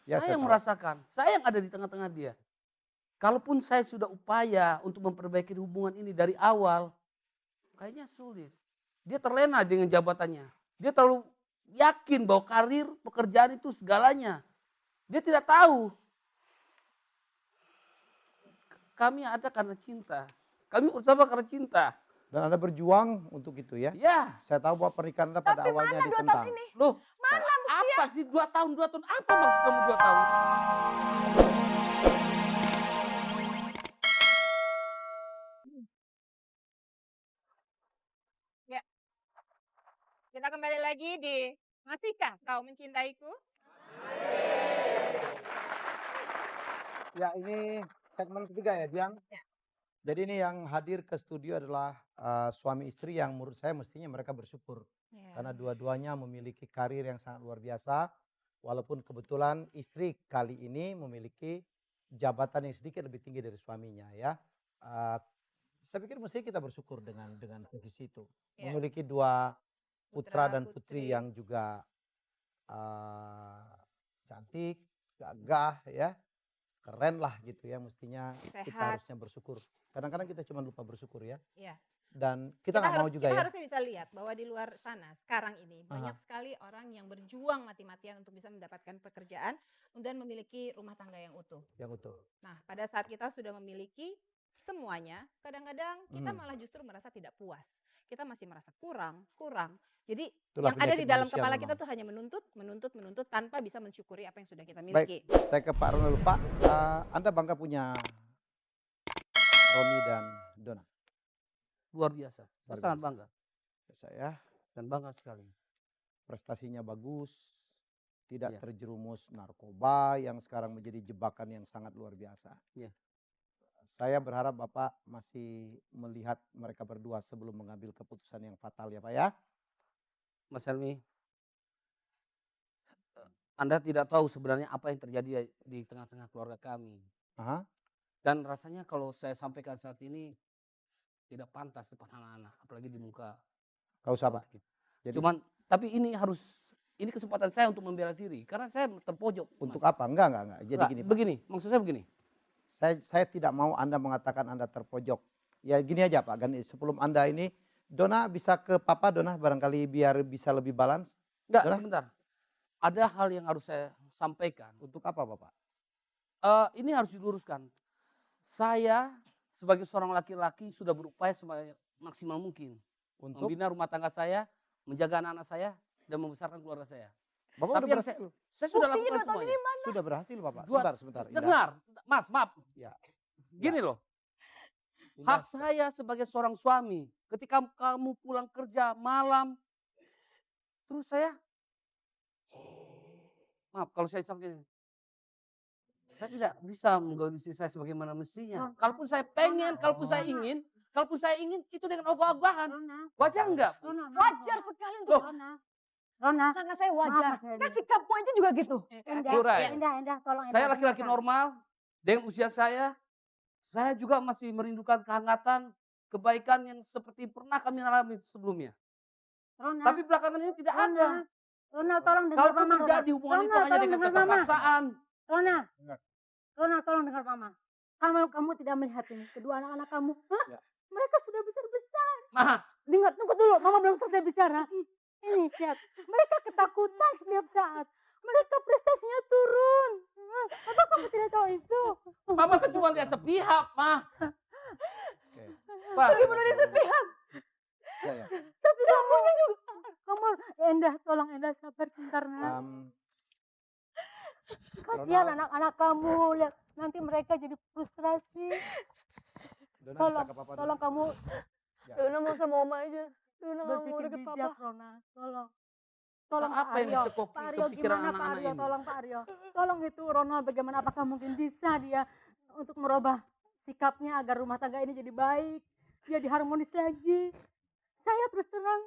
Ya, Saya saya yang tahu. merasakan, saya yang ada di tengah-tengah dia. Kalaupun saya sudah upaya untuk memperbaiki hubungan ini dari awal, kayaknya sulit. Dia terlena dengan jabatannya. Dia terlalu yakin bahwa karir, pekerjaan itu segalanya. Dia tidak tahu. Kami ada karena cinta. Kami bersama karena cinta. Dan Anda berjuang untuk itu ya. Ya, Saya tahu bahwa pernikahan Anda pada Tapi awalnya mana 2 tahun ditentang. ini? loh, Mana buktinya? apa sih 2 tahun, 2 tahun? Apa maksud kamu 2 tahun? Ya, kita kembali lagi di Masihkah Kau Mencintaiku? Ya, ini segmen ketiga ya, Dian. Ya. Jadi ini yang hadir ke studio adalah suami istri yang menurut saya mestinya mereka bersyukur. Karena dua-duanya memiliki karir yang sangat luar biasa. Walaupun kebetulan istri kali ini memiliki jabatan yang sedikit lebih tinggi dari suaminya ya. Saya pikir mesti kita bersyukur dengan posisi itu. Ya. Memiliki dua putra Putra, dan putri. putri yang juga cantik, gagah ya. Keren lah gitu ya, mestinya kita Sehat. harusnya bersyukur. Kadang-kadang kita cuma lupa bersyukur ya. Iya. Dan kita nggak mau juga kita ya. harusnya bisa lihat bahwa di luar sana sekarang ini banyak sekali orang yang berjuang mati-matian untuk bisa mendapatkan pekerjaan dan memiliki rumah tangga yang utuh. Yang utuh. Nah, pada saat kita sudah memiliki semuanya, kadang-kadang kita malah justru merasa tidak puas. Kita masih merasa kurang. Jadi Itulah yang ada di penyakit dalam manusia kepala memang. kita tuh hanya menuntut tanpa bisa mensyukuri apa yang sudah kita Baik, miliki. saya ke Pak Ronald. Pak, Anda bangga punya Roni dan Dona? Luar biasa. Saya Luar sangat biasa. bangga Saya dan bangga sekali. prestasinya bagus, tidak Iya. terjerumus narkoba yang sekarang menjadi jebakan yang sangat luar biasa. Iya. Saya berharap Bapak masih melihat mereka berdua sebelum mengambil keputusan yang fatal ya Pak ya. Mas Helmi, Anda tidak tahu sebenarnya apa yang terjadi di tengah-tengah keluarga kami. Aha. Dan rasanya kalau saya sampaikan saat ini tidak pantas depan anak-anak, apalagi di muka. Gak usah Pak. Jadi Tapi ini kesempatan saya untuk membela diri karena saya terpojok. untuk Mas. apa? Enggak. Jadi Enggak, gini Pak. begini, maksud saya begini. Saya tidak mau Anda mengatakan Anda terpojok. Ya gini aja Pak, Gani, sebelum Anda ini, Dona bisa ke Papa, Dona barangkali biar bisa lebih balance. Enggak, Dona? sebentar. Ada hal yang harus saya sampaikan. Untuk apa Bapak? Ini harus diluruskan. Saya sebagai seorang laki-laki sudah berupaya semaksimal mungkin. Untuk Membina rumah tangga saya, menjaga anak-anak saya, dan membesarkan keluarga saya. Bapak Tapi udah yang berhasil. saya sudah Buktinya lakukan 2 tahun semuanya. ini mana? Sudah berhasil Bapak. Dua- Sebentar. Indah. Dengar, Mas, maaf. Ya. Gini loh, Indah. hak saya sebagai seorang suami, ketika kamu pulang kerja malam, terus saya, maaf kalau saya sampaikan, saya tidak bisa menggauli istri saya sebagaimana mestinya. Kalaupun saya pengen, kalaupun saya ingin, itu dengan ogah-ogahan. Wajar enggak? Wajar sekali untuk Loh. Rona, sangat saya wajar. Maaf, Mas Saya sikapmu aja juga gitu. Durai. Indah, tolong Indah. Saya laki-laki normal, dengan usia saya juga masih merindukan kehangatan, kebaikan yang seperti pernah kami alami sebelumnya. Rona, Tapi belakangan ini tidak ada. Rona, tolong dengar Kalaupun Mama. terjadi hubungan itu Rona, hanya tolong dengan dengar Mama. keterpaksaan. Rona, tolong dengar Mama. Kamu tidak melihat ini kedua anak-anak kamu. Hah? Ya. Mereka sudah besar-besar. Nah, Dengar, tunggu dulu. Mama belum selesai bicara. Ini lihat, mereka ketakutan setiap saat. Mereka prestasinya turun. Apa kamu tidak tahu itu? Mama kan cuma lihat sepihak, Mah. Oke. Pak, Bagaimana dia sepihak? Ya. Tapi kamunya juga. Kamu, Endah, tolong Endah sabar sebentar. Nak. Kasihan Rona. anak-anak kamu. Lihat, nanti mereka jadi frustrasi. Dona Tolong, bisa ke Papa. tolong kamu Dona mau sama Oma aja. Dona nggak mau berpikir deket bijak, Papa. Rona. Tolong. Tolong apa Pak yang Aryo. dicekoki Pak Aryo kepikiran gimana Pak anak-anak Aryo? ini? Tolong Pak Aryo. Tolong itu Ronald bagaimana apakah mungkin bisa dia untuk merubah sikapnya agar rumah tangga ini jadi baik, jadi harmonis lagi. Saya terus terang,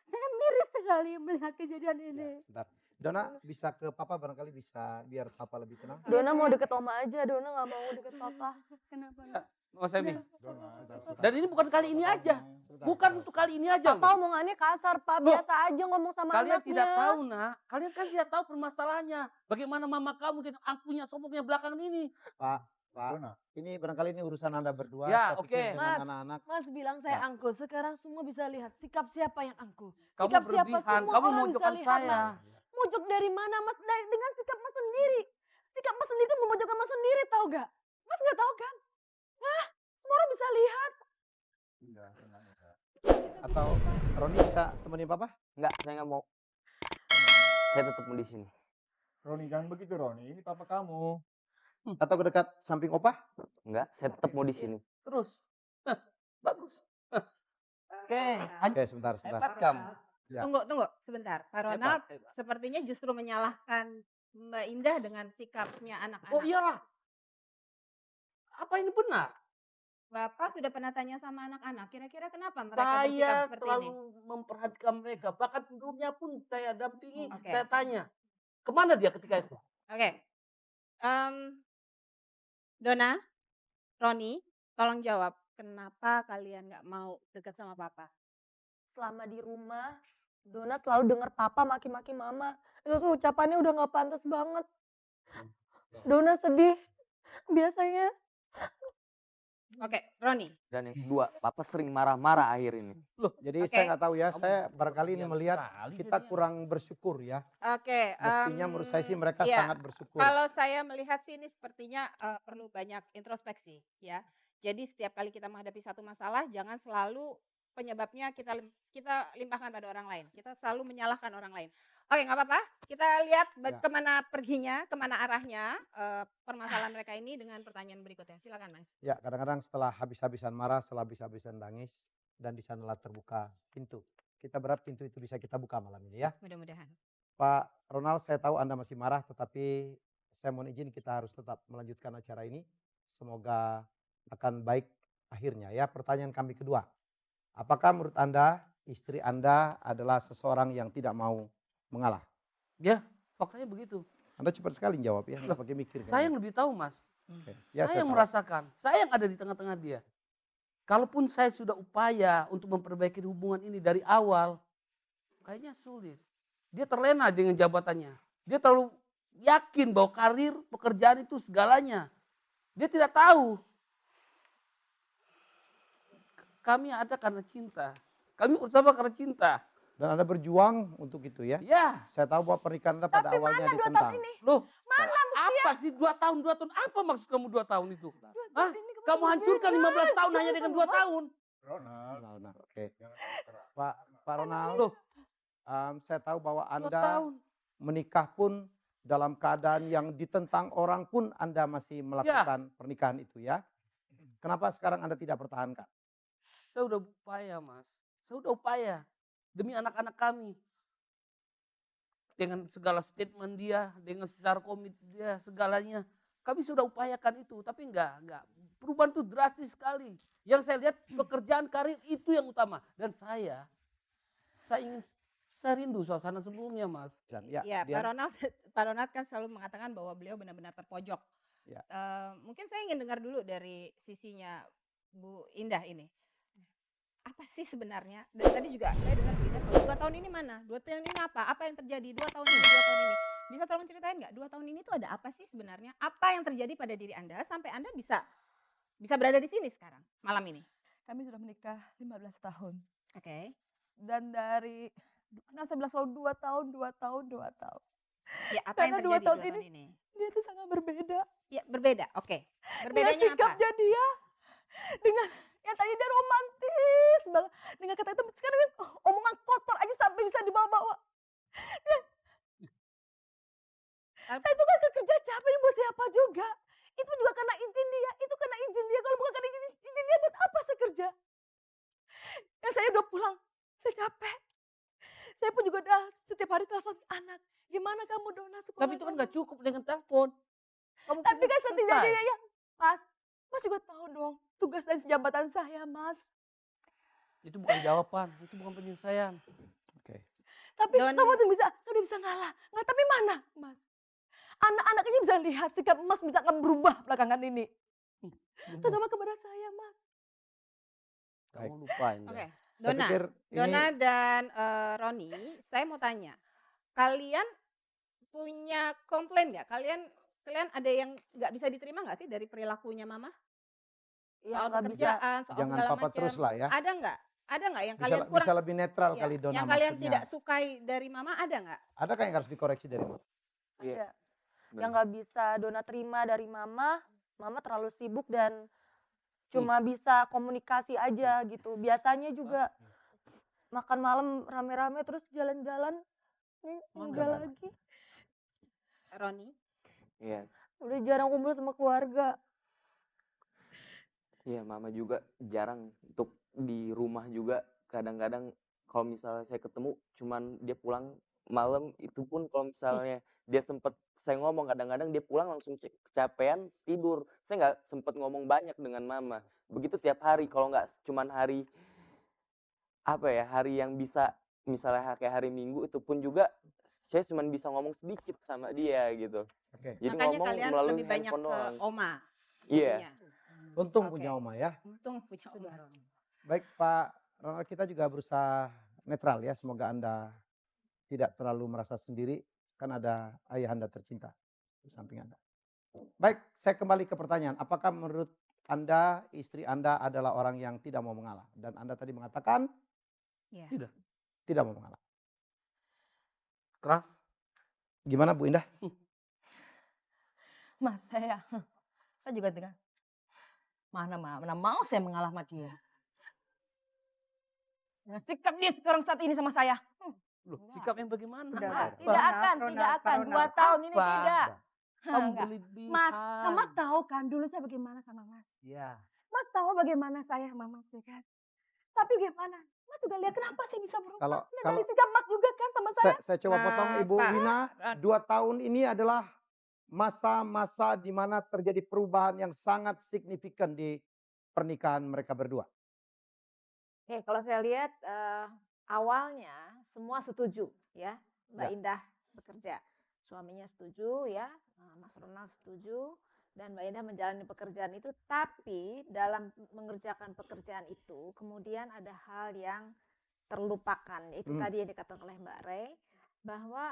saya miris sekali melihat kejadian ini. Ya, sebentar. Dona bisa ke Papa barangkali bisa biar Papa lebih tenang. Dona mau deket Oma aja. Dona nggak mau deket Papa. Kenapa? Mas Emi. Sebentar. Dan ini bukan kali ini aja. Sebentar. Bukan untuk kali ini aja. Papa loh. omongannya kasar, Pak. Loh, Biasa aja ngomong sama Kalian anaknya. tidak tahu, Nak. Kalian kan tidak tahu permasalahannya. Bagaimana mama kamu dengan angkunya sopoknya belakangan ini. Pak, ini barangkali ini urusan Anda berdua. Ya, Saya pikir oke. dengan Mas, anak-anak. Mas bilang saya Ya. angkuh. Sekarang semua bisa lihat sikap siapa yang angkuh. Kamu Sikap siapa berlebihan. semua Kamu orang bisa memojokkan lihat, saya. Mas. Mojok dari mana, Mas? Dengan sikap Mas sendiri. Sikap Mas sendiri itu memojokkan Mas sendiri, tahu gak? Mas gak tahu kan? Hah? Semua orang bisa lihat. Atau Roni bisa temenin Papa? Enggak, saya nggak mau. Saya tetap mau di sini. Roni, jangan begitu Roni, ini papa kamu. Atau ke dekat samping Opa? Enggak, saya tetap mau di sini. Terus. Bagus. Oke. Oke, sebentar. Hebat kamu. Ya. Tunggu sebentar. Pak Ronald Hebat. sepertinya justru menyalahkan Mbak Indah dengan sikapnya anak-anak. Oh iyalah. Apa ini benar? Bapak sudah pernah tanya sama anak-anak, kira-kira kenapa mereka bersikap Saya seperti terlalu ini? memperhatikan mereka. Bahkan sebelumnya pun saya dampingi, Oke. saya tanya. Kemana dia ketika itu? Oke. Dona, Roni, tolong jawab. Kenapa kalian nggak mau dekat sama Papa? Selama di rumah, Dona selalu dengar Papa maki-maki Mama. Itu tuh ucapannya udah gak pantas banget. Dona sedih. Biasanya Oke, Roni. Dan yang kedua, papa sering marah-marah akhir ini. Jadi Oke. saya nggak tahu ya, Kamu saya barangkali ini diam melihat sekali kita jadinya. kurang bersyukur ya. Oke. Mestinya menurut saya sih mereka iya. sangat bersyukur. Kalau saya melihat sih ini sepertinya perlu banyak introspeksi ya. Jadi setiap kali kita menghadapi satu masalah, jangan selalu penyebabnya kita limpahkan pada orang lain. Kita selalu menyalahkan orang lain. Oke, nggak apa-apa. Kita lihat Ya. kemana perginya, kemana arahnya permasalahan mereka ini dengan pertanyaan berikutnya. Silakan, Mas. Ya, kadang-kadang setelah habis-habisan marah, setelah habis-habisan nangis, dan di sanalah terbuka pintu. Kita berharap pintu itu bisa kita buka malam ini ya. Mudah-mudahan. Pak Ronald, saya tahu Anda masih marah, tetapi saya mohon izin kita harus tetap melanjutkan acara ini. Semoga akan baik akhirnya ya. Pertanyaan kami kedua, apakah menurut Anda istri Anda adalah seseorang yang tidak mau mengalah? Ya, faktanya begitu. Anda cepat sekali jawab ya, nggak pakai mikir. Saya yang lebih tahu, Mas. Oke. Ya, Saya yang tahu. merasakan. Saya yang ada di tengah-tengah dia. Kalaupun saya sudah upaya untuk memperbaiki hubungan ini dari awal, kayaknya sulit. Dia terlena dengan jabatannya. Dia terlalu yakin bahwa karir, pekerjaan itu segalanya. Dia tidak tahu. Kami ada karena cinta. Kami bersama karena cinta. Dan Anda berjuang untuk itu ya. Ya, Saya tahu bahwa pernikahan Anda pada Tapi awalnya mana 2 tahun ditentang. ini? loh. Mana Apa sih 2 tahun, 2 tahun? Apa maksud kamu 2 tahun itu? 2 Hah? tahun ini Kamu hancurkan 15 tahun hanya dengan 2 tahun. Ronald, Ronald, oke. jangan keras. Pak Ronald, Loh, saya tahu bahwa 2 Anda tahun. menikah pun dalam keadaan yang ditentang orang pun Anda masih melakukan pernikahan itu ya. Kenapa sekarang Anda tidak pertahankan? Saya udah upaya, Mas. Saya udah upaya demi anak-anak kami. Dengan segala statement dia, dengan secara komit dia, segalanya. Kami sudah upayakan itu, tapi enggak. Perubahan itu drastis sekali. Yang saya lihat pekerjaan karir itu yang utama. Dan saya rindu suasana sebelumnya, Mas. Ya, Ya, Dian. Pak Ronald kan selalu mengatakan bahwa beliau benar-benar terpojok. Ya. Mungkin saya ingin dengar dulu dari sisinya Bu Indah ini. Apa sih sebenarnya? Dan tadi juga saya dengar Bu Indah selalu 2 tahun ini mana? 2 tahun ini apa? Apa yang terjadi? 2 tahun ini, 2 tahun ini. Bisa tolong ceritain nggak? 2 tahun ini tuh ada apa sih sebenarnya? Apa yang terjadi pada diri Anda sampai Anda bisa berada di sini sekarang, malam ini? Kami sudah menikah 15 tahun. Oke. Dan dari, saya bilang selalu 2 tahun, 2 tahun, 2 tahun. Ya, apa Karena yang 2 terjadi 2 tahun tahun ini, ini? dia tuh sangat berbeda. Ya, berbeda. Oke. Dengan Berbedanya apa? sikapnya dia, dengan yang tadi dia romantis banget. Dengan kata itu sekarang omongan kotor aja sampai bisa dibawa-bawa. Saya itu kan kerja capek ini buat siapa juga. Itu juga karena izin dia, itu karena izin dia. Kalau bukan karena izin dia buat apa saya kerja? Ya saya udah pulang, saya capek. Saya pun juga udah setiap hari telepon anak. Gimana kamu Dona sekolah Tapi itu kan kamu?" nggak cukup dengan telepon. Kamu Tapi kan selesai. setidaknya ya, Mas juga tahu dong tugas dan jabatan saya, Mas. Itu bukan jawaban, itu bukan penyelesaian. Oke. Tapi Don- kamu tuh bisa, saya udah bisa ngalah. Nggak, tapi mana, Mas? Anak-anak aja bisa lihat sikap Mas bisa akan berubah belakangan ini. terutama kepada saya, Mas. Kamu lupain. Oke, Saya Dona. pikir Dona ini dan Roni, saya mau tanya, kalian punya komplain nggak? Kalian ada yang nggak bisa diterima nggak sih dari perilakunya mama? Ya Soal nggak bisa. pekerjaan, soal jangan segala papa macam. terus lah ya. Ada nggak? Ada nggak yang Bisa, kalian bisa kurang, lebih netral ya, kali Dona yang kalian maksudnya. tidak sukai dari mama ada nggak? Adakah yang harus dikoreksi dari mama? Iya. Ada. bener. Yang nggak bisa Dona terima dari mama terlalu sibuk dan cuma bisa komunikasi aja gitu. Biasanya juga makan malam rame-rame terus jalan-jalan, nih enggak Enggak. lagi. Roni? Iya. Udah jarang kumpul sama keluarga. Iya, mama juga jarang untuk di rumah juga. Kadang-kadang kalau misalnya saya ketemu, cuman dia pulang malam, itu pun kalau misalnya dia sempet, saya ngomong kadang-kadang dia pulang langsung kecapean tidur. Saya nggak sempet ngomong banyak dengan mama. Begitu tiap hari, kalau nggak cuman hari apa ya, hari yang bisa misalnya kayak hari Minggu, itu pun juga saya cuman bisa ngomong sedikit sama dia gitu. Oke. Jadi Makanya ngomong kalian melalui lebih banyak handphone ke doang. oma. Iya. jadinya. Untung Oke. punya oma ya. Untung punya oma. Baik Pak Ronald, kita juga berusaha netral ya. Semoga Anda tidak terlalu merasa sendiri. Kan ada ayah Anda tercinta di samping Anda. Baik, saya kembali ke pertanyaan. Apakah menurut Anda, istri Anda adalah orang yang tidak mau mengalah? Dan Anda tadi mengatakan Iya. tidak mau mengalah. Keras. Gimana Bu Indah? Mas, saya juga dengan mana mau saya mengalah sama dia. Dengan sikap dia sekarang saat ini sama saya. Loh, sikap yang bagaimana? Tidak Ronald, akan. Ronald. 2 tahun ini Apa? tidak. Kamu Enggak. berlebihan. Mas tahu kan dulu saya bagaimana sama Mas. Ya. Mas tahu bagaimana saya sama Mas ya kan. Tapi gimana? Mas juga lihat kenapa saya bisa berubah. Kalau Lihat kalau dari sikap Mas juga kan sama saya. saya coba potong Ibu Pak, Wina. 2 tahun ini adalah masa-masa di mana terjadi perubahan yang sangat signifikan di pernikahan mereka berdua. Oke, kalau saya lihat awalnya semua setuju ya, Mbak Ya. Indah bekerja, suaminya setuju ya, Mas Ronald setuju dan Mbak Indah menjalani pekerjaan itu. Tapi dalam mengerjakan pekerjaan itu kemudian ada hal yang terlupakan, itu tadi yang dikatakan oleh Mbak Rey bahwa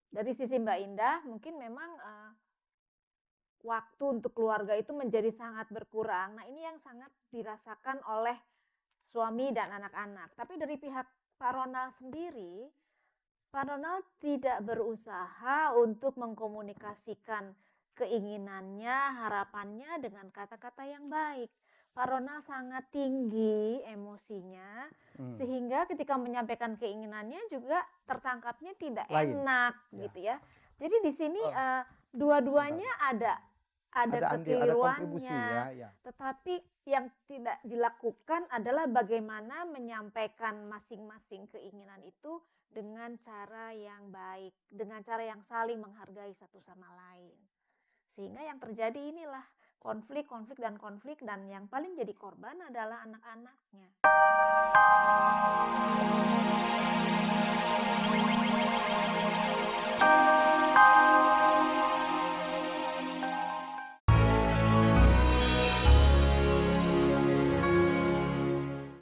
dari sisi Mbak Indah mungkin memang waktu untuk keluarga itu menjadi sangat berkurang. Nah, ini yang sangat dirasakan oleh suami dan anak-anak. Tapi dari pihak Pak Ronald sendiri, Pak Ronald tidak berusaha untuk mengkomunikasikan keinginannya, harapannya dengan kata-kata yang baik. Pak Ronald sangat tinggi emosinya, sehingga ketika menyampaikan keinginannya juga tertangkapnya tidak Lain. enak Ya. gitu ya. Jadi di sini dua-duanya ada andil, ada kontribusi kekeliruannya. ya. Tetapi yang tidak dilakukan adalah bagaimana menyampaikan masing-masing keinginan itu dengan cara yang baik, dengan cara yang saling menghargai satu sama lain. Sehingga yang terjadi inilah konflik dan yang paling jadi korban adalah anak-anaknya.